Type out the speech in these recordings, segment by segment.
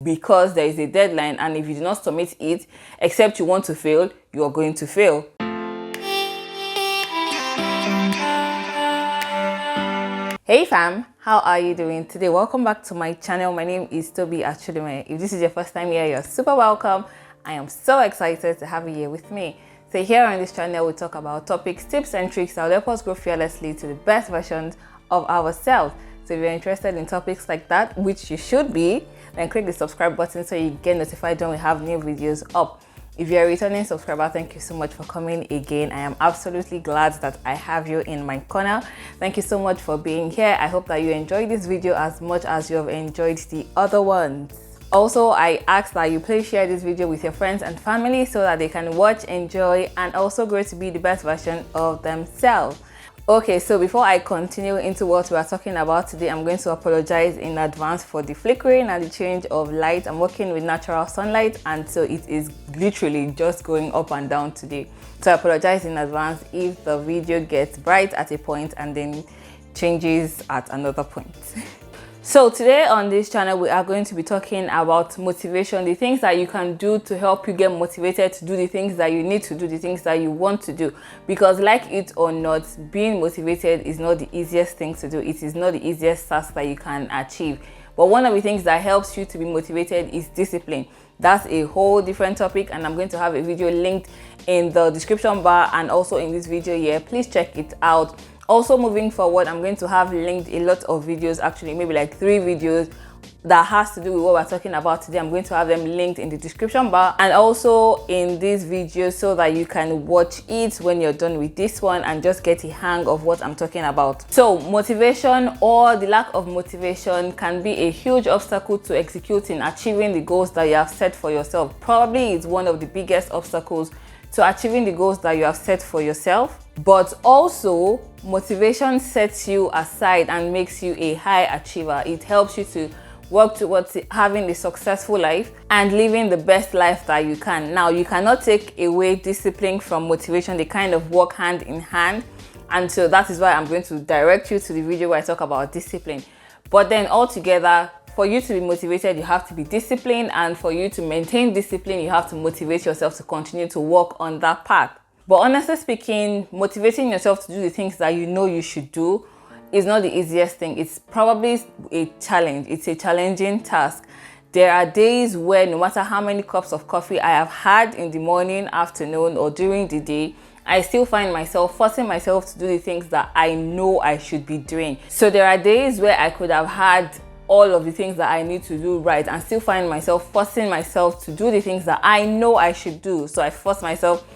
because there is a deadline, and if you do not submit it, except you want to fail, you are going to fail. Hey fam, how are you doing today? Welcome back to my channel. My name is Tobi Achudume. If this is your first time here, you're super welcome. I am so excited to have you here with me. So here on this channel, we talk about topics, tips and tricks that will help us grow fearlessly to the best versions of ourselves. So if you're interested in topics like that, which you should be, then click the subscribe button so you get notified when we have new videos up. If you're a returning subscriber, thank you so much for coming again. I am absolutely glad that I have you in my corner. Thank you so much for being here. I hope that you enjoyed this video as much as you have enjoyed the other ones. Also, I ask that you please share this video with your friends and family so that they can watch, enjoy, and also grow to be the best version of themselves. Okay, so before I continue into what we are talking about today, I'm going to apologize in advance for the flickering and the change of light. I'm working with natural sunlight, and so it is literally just going up and down today. So I apologize in advance if the video gets bright at a point and then changes at another point. So today on this channel, we are going to be talking about motivation, the things that you can do to help you get motivated to do the things that you need to do, the things that you want to do. Because like it or not, being motivated is not the easiest thing to do. It is not the easiest task that you can achieve. But one of the things that helps you to be motivated is discipline. That's a whole different topic, and I'm going to have a video linked in the description bar and also in this video here. Please check it out. Also, moving forward, I'm going to have linked a lot of videos, actually maybe like 3 videos that has to do with what we're talking about today. I'm going to have them linked in the description bar and also in this video so that you can watch it when you're done with this one and just get a hang of what I'm talking about. So motivation, or the lack of motivation, can be a huge obstacle to executing, achieving the goals that you have set for yourself. Probably it's one of the biggest obstacles to achieving the goals that you have set for yourself. But also, motivation sets you aside and makes you a high achiever. It helps you to work towards having a successful life and living the best life that you can. Now, you cannot take away discipline from motivation. They kind of work hand in hand. And so that is why I'm going to direct you to the video where I talk about discipline. But then altogether, for you to be motivated, you have to be disciplined, and for you to maintain discipline, you have to motivate yourself to continue to walk on that path. But honestly speaking, motivating yourself to do the things that you know you should do is not the easiest thing. It's probably a challenge. It's a challenging task. There are days where no matter how many cups of coffee I have had in the morning, afternoon, or during the day, I still find myself forcing myself to do the things that I know I should be doing. So there are days where I could have had all of the things that I need to do right and still find myself forcing myself to do the things that I know I should do. So I force myself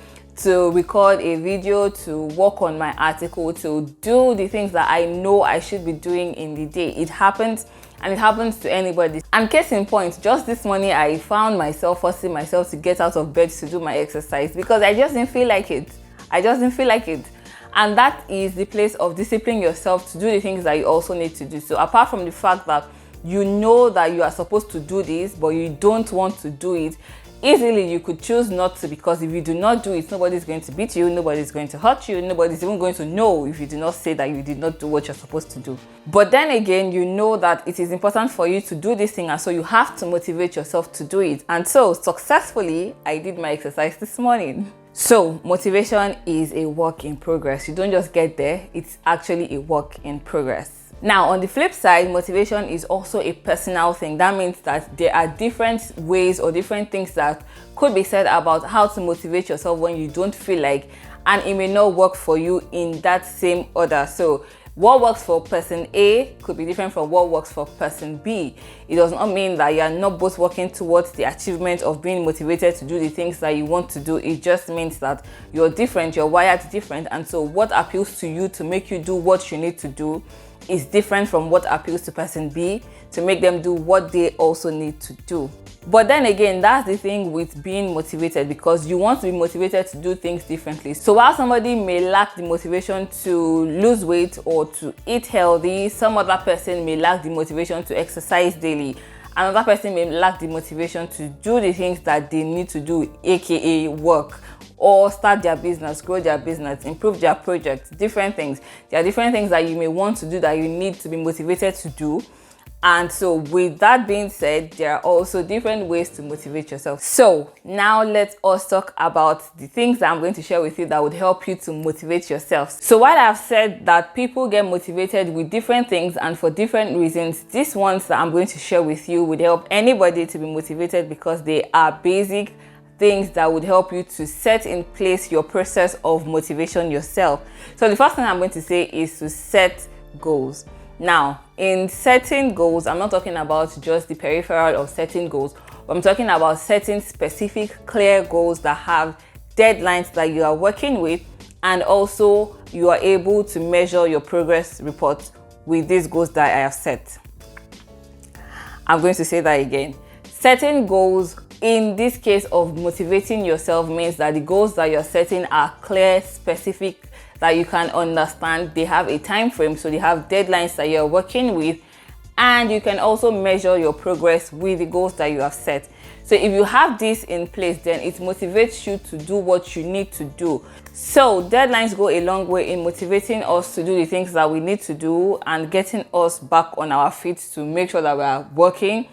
to record a video, to work on my article, to do the things that I know I should be doing in the day. It happens, and it happens to anybody. And case in point, just this morning I found myself forcing myself to get out of bed to do my exercise because I just didn't feel like it. And that is the place of disciplining yourself to do the things that you also need to do. So apart from the fact that you know that you are supposed to do this, but you don't want to do it, easily you could choose not to, because if you do not do it, nobody's going to beat you, nobody's going to hurt you, nobody's even going to know if you do not say that you did not do what you're supposed to do. But then again, you know that it is important for you to do this thing, and so you have to motivate yourself to do it. And so successfully, I did my exercise this morning. So motivation is a work in progress. You don't just get there, it's actually a work in progress. Now, on the flip side, motivation is also a personal thing. That means that there are different ways or different things that could be said about how to motivate yourself when you don't feel like, and it may not work for you in that same order. So what works for person A could be different from what works for person B. It does not mean that you are not both working towards the achievement of being motivated to do the things that you want to do. It just means that you're different, you're wired different, and so what appeals to you to make you do what you need to do is different from what appeals to person B to make them do what they also need to do. But then again, that's the thing with being motivated, because you want to be motivated to do things differently. So while somebody may lack the motivation to lose weight or to eat healthy, some other person may lack the motivation to exercise daily. Another person may lack the motivation to do the things that they need to do, aka work, or start their business, grow their business, improve their project, different things. There are different things that you may want to do that you need to be motivated to do. And so with that being said, there are also different ways to motivate yourself. So now let us talk about the things that I'm going to share with you that would help you to motivate yourself. So while I've said that people get motivated with different things and for different reasons, these ones that I'm going to share with you would help anybody to be motivated because they are basic things that would help you to set in place your process of motivation yourself. So the first thing I'm going to say is to set goals. Now, in setting goals, I'm not talking about just the peripheral of setting goals, but I'm talking about setting specific, clear goals that have deadlines that you are working with, and also you are able to measure your progress report with these goals that I have set. I'm going to say that again. Setting goals in this case of motivating yourself means that the goals that you're setting are clear, specific, that you can understand. They have a time frame, so they have deadlines that you're working with, and you can also measure your progress with the goals that you have set. So if you have this in place, then it motivates you to do what you need to do. So deadlines go a long way in motivating us to do the things that we need to do and getting us back on our feet to make sure that we are working.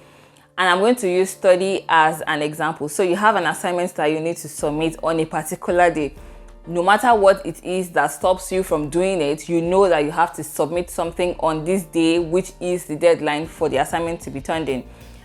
And I'm going to use study as an example. So you have an assignment that you need to submit on a particular day. No matter what it is that stops you from doing it, you know that you have to submit something on this day, which is the deadline for the assignment to be turned in.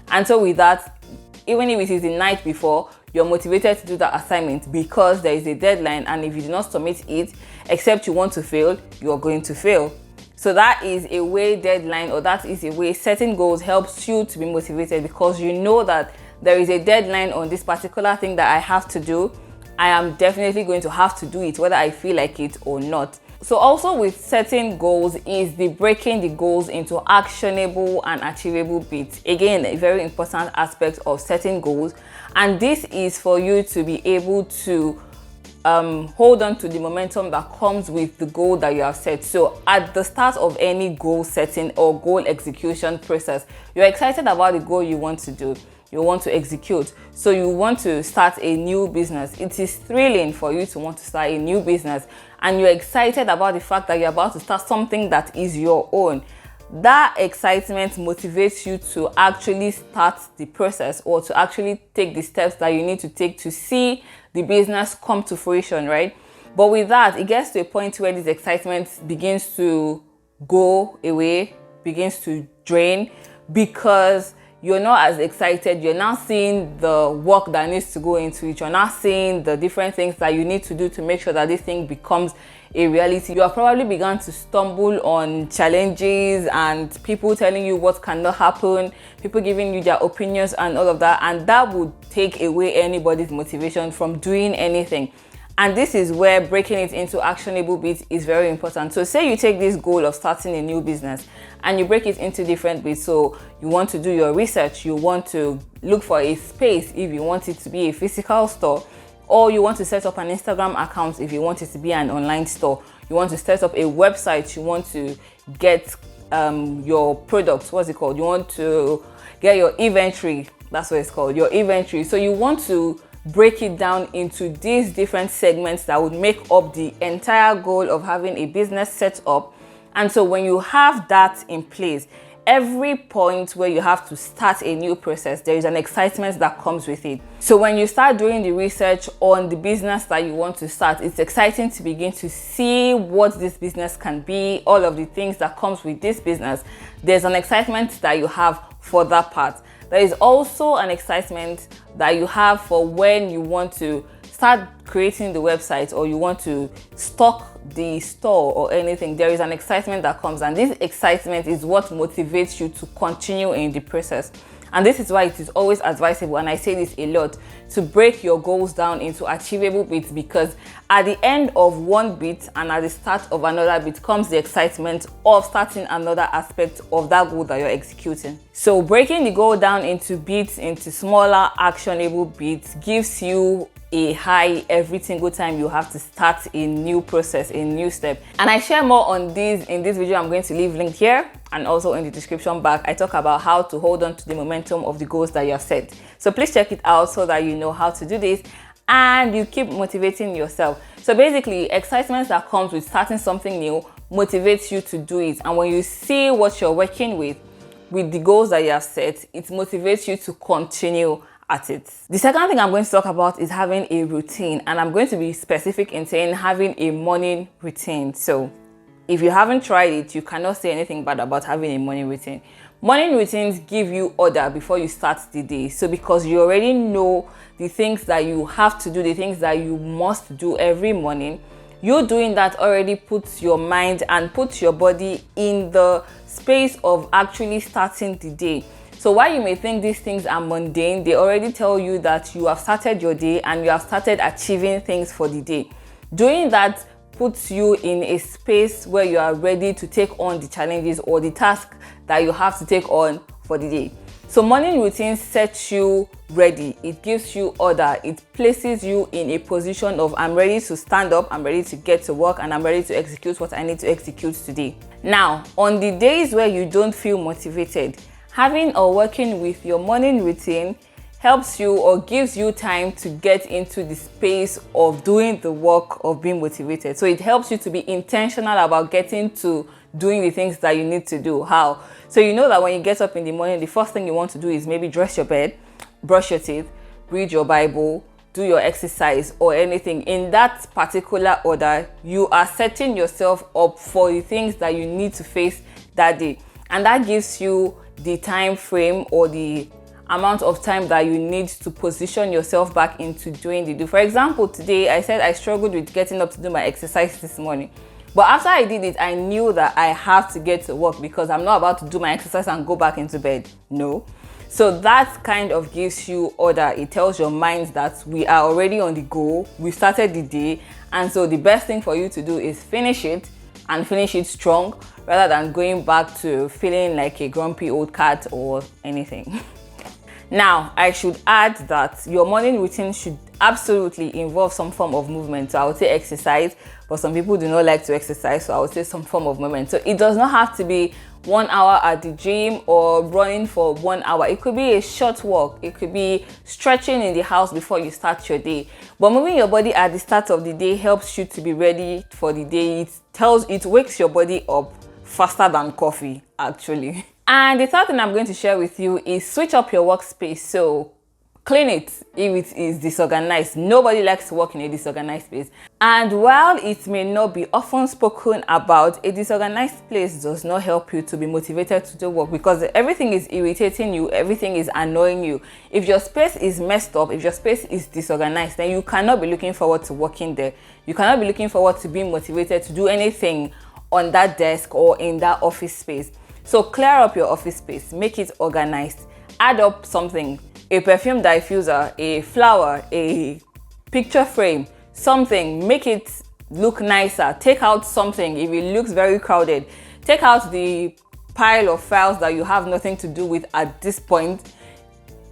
And so with that, even if it is the night before, you're motivated to do that assignment because there is a deadline, and if you do not submit it, except you want to fail, you are going to fail. So that is a way deadline, or that is a way setting goals helps you to be motivated, because you know that there is a deadline on this particular thing that I have to do. I am definitely going to have to do it whether I feel like it or not. So also with setting goals is the breaking the goals into actionable and achievable bits. Again, a very important aspect of setting goals. And this is for you to be able to hold on to the momentum that comes with the goal that you have set. So at the start of any goal setting or goal execution process, you're excited about the goal you want to do. You want to execute. So you want to start a new business. It is thrilling for you to want to start a new business, and you're excited about the fact that you're about to start something that is your own. That excitement motivates you to actually start the process, or to actually take the steps that you need to take to see the business come to fruition, right? But with that, it gets to a point where this excitement begins to go away, begins to drain, because you're not as excited. You're now seeing the work that needs to go into it. You're now seeing the different things that you need to do to make sure that this thing becomes a reality. You have probably begun to stumble on challenges and people telling you what cannot happen, people giving you their opinions and all of that, and that would take away anybody's motivation from doing anything. And this is where breaking it into actionable bits is very important. So say you take this goal of starting a new business and you break it into different bits. So you want to do your research, you want to look for a space if you want it to be a physical store, or you want to set up an Instagram account if you want it to be an online store. You want to set up a website, you want to get your products, what's it called? You want to get your inventory, that's what it's called, your inventory. So you want to break it down into these different segments that would make up the entire goal of having a business set up. And so when you have that in place, every point where you have to start a new process, there is an excitement that comes with it. So when you start doing the research on the business that you want to start, it's exciting to begin to see what this business can be, all of the things that comes with this business. There's an excitement that you have for that part. There is also an excitement that you have for when you want to start creating the website, or you want to stock the store or anything. There is an excitement that comes, and this excitement is what motivates you to continue in the process. And this is why it is always advisable, and I say this a lot, to break your goals down into achievable bits, because at the end of one bit and at the start of another bit comes the excitement of starting another aspect of that goal that you're executing. So breaking the goal down into bits, into smaller actionable bits, gives you a high every single time you have to start a new process, a new step. And I share more on this in this video. I'm going to leave link here and also in the description bar. I talk about how to hold on to the momentum of the goals that you have set. So please check it out so that you know how to do this and you keep motivating yourself. So basically, excitement that comes with starting something new motivates you to do it. And when you see what you're working with with the goals that you have set, it motivates you to continue at it. The second thing I'm going to talk about is having a routine, and I'm going to be specific in saying having a morning routine. So if you haven't tried it, you cannot say anything bad about having a morning routine. Morning routines give you order before you start the day. So because you already know the things that you have to do, the things that you must do every morning, you doing that already puts your mind and puts your body in the space of actually starting the day. So while you may think these things are mundane, they already tell you that you have started your day and you have started achieving things for the day. Doing that puts you in a space where you are ready to take on the challenges or the task that you have to take on for the day. So morning routine sets you ready. It gives you order. It places you in a position of I'm ready to stand up, I'm ready to get to work, and I'm ready to execute what I need to execute today. Now, on the days where you don't feel motivated, having or working with your morning routine helps you or gives you time to get into the space of doing the work of being motivated. So it helps you to be intentional about getting to doing the things that you need to do. How? So you know that when you get up in the morning, the first thing you want to do is maybe dress your bed, brush your teeth, read your Bible, do your exercise or anything. In that particular order, you are setting yourself up for the things that you need to face that day. And that gives you the time frame or the amount of time that you need to position yourself back into doing the do. For example, today I said I struggled with getting up to do my exercise this morning. But after I did it, I knew that I have to get to work because I'm not about to do my exercise and go back into bed. No. So that kind of gives you order. It tells your mind that we are already on the go. We started the day. And so the best thing for you to do is finish it and finish it strong rather than going back to feeling like a grumpy old cat or anything. Now, I should add that your morning routine should absolutely involve some form of movement. So I would say exercise, but some people do not like to exercise, so I would say some form of movement. So it does not have to be 1 hour at the gym or running for 1 hour. It could be a short walk. It could be stretching in the house before you start your day. But moving your body at the start of the day helps you to be ready for the day. It wakes your body up faster than coffee, actually. And the third thing I'm going to share with you is switch up your workspace. So clean it if it is disorganized. Nobody likes to work in a disorganized space. And while it may not be often spoken about, a disorganized place does not help you to be motivated to do work because everything is irritating you, everything is annoying you. If your space is messed up, if your space is disorganized, then you cannot be looking forward to working there. You cannot be looking forward to being motivated to do anything on that desk or in that office space. So clear up your office space, make it organized, add up something, a perfume diffuser, a flower, a picture frame, something, make it look nicer. Take out something if it looks very crowded. Take out the pile of files that you have nothing to do with at this point.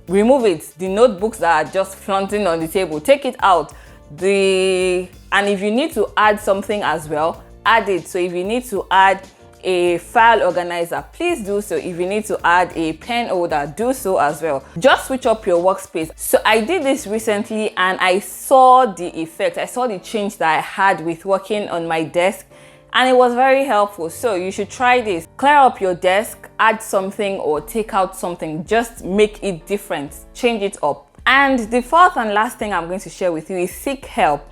Remove it. The notebooks that are just flaunting on the table, take it out. And if you need to add something as well, add it. So if you need to add a file organizer, please do so. If you need to add a pen holder, do so as well. Just switch up your workspace. So I did this recently and I saw the effect. I saw the change that I had with working on my desk and it was very helpful. So you should try this. Clear up your desk, add something or take out something. Just make it different. Change it up. And the fourth and last thing I'm going to share with you is seek help.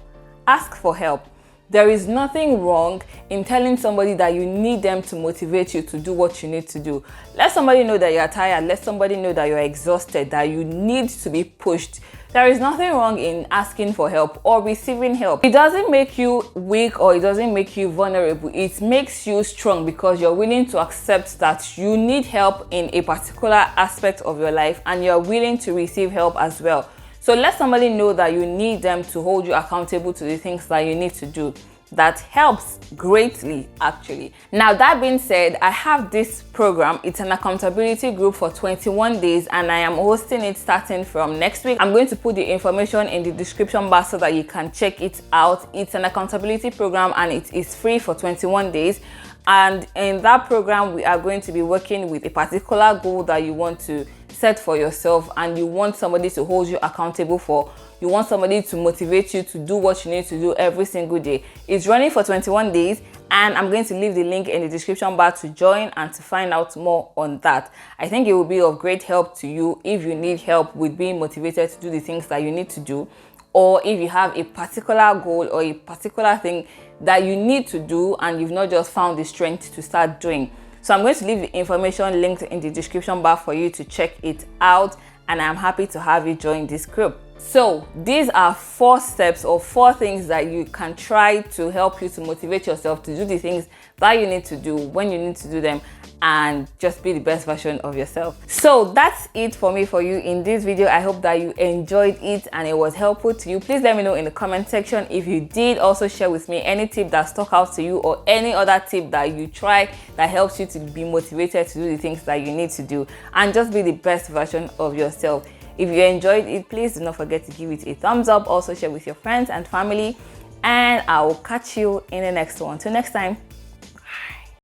Ask for help. There is nothing wrong in telling somebody that you need them to motivate you to do what you need to do. Let somebody know that you're tired. Let somebody know that you're exhausted, that you need to be pushed. There is nothing wrong in asking for help or receiving help. It doesn't make you weak or it doesn't make you vulnerable. It makes you strong because you're willing to accept that you need help in a particular aspect of your life and you're willing to receive help as well. So let somebody know that you need them to hold you accountable to the things that you need to do. That helps greatly, actually. Now, that being said, I have this program. It's an accountability group for 21 days and I am hosting it starting from next week. I'm going to put the information in the description bar so that you can check it out. It's an accountability program and it is free for 21 days. And in that program, we are going to be working with a particular goal that you want to set for yourself and you want somebody to hold you accountable for, you want somebody to motivate you to do what you need to do every single day. It's running for 21 days and I'm going to leave the link in the description bar to join and to find out more on that. I think it will be of great help to you if you need help with being motivated to do the things that you need to do, or if you have a particular goal or a particular thing that you need to do and you've not just found the strength to start doing. So I'm going to leave the information linked in the description bar for you to check it out, and I'm happy to have you join this group. So these are 4 steps or 4 things that you can try to help you to motivate yourself to do the things that you need to do when you need to do them, and just be the best version of yourself. So that's it for me for you in this video. I hope that you enjoyed it and it was helpful to you. Please let me know in the comment section if you did. Also share with me any tip that stuck out to you or any other tip that you try that helps you to be motivated to do the things that you need to do and just be the best version of yourself. If you enjoyed it, please do not forget to give it a thumbs up. Also share with your friends and family, and I will catch you in the next one. Till next time.